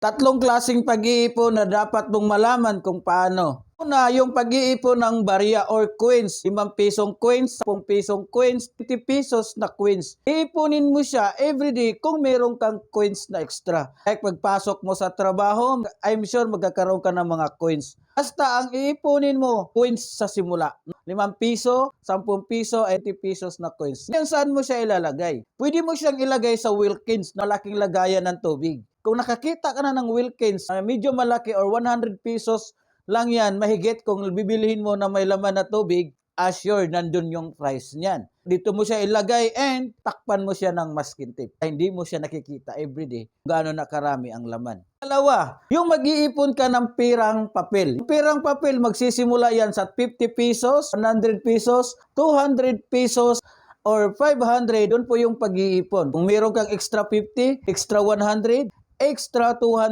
Tatlong klaseng pag-iipon na dapat mong malaman kung paano. Una, yung pag-iipon ng barya or coins. 5 pisong coins, 10 pisong coins, 50 pesos na coins. Iipunin mo siya everyday kung meron kang coins na extra. Like pagpasok mo sa trabaho, I'm sure magkakaroon ka ng mga coins. Basta ang iipunin mo, coins sa simula. 5 piso, 10 piso, 80 pesos na coins. Yan saan mo siya ilalagay? Pwede mo siyang ilagay sa Wilkins na malaking lagayan ng tubig. Kung nakakita ka na ng Wilkins, medyo malaki or 100 pesos lang yan, mahigit kung bibilihin mo na may laman na tubig, assured, nandun yung price niyan. Dito mo siya ilagay and takpan mo siya ng masking tape. Hindi mo siya nakikita everyday kung gaano na karami ang laman. Dalawa, yung mag-iipon ka ng pirang papel. Yung pirang papel, magsisimula yan sa 50 pesos, 100 pesos, 200 pesos, or 500, doon po yung pag-iipon. Kung meron kang extra 50, extra 100, extra 200,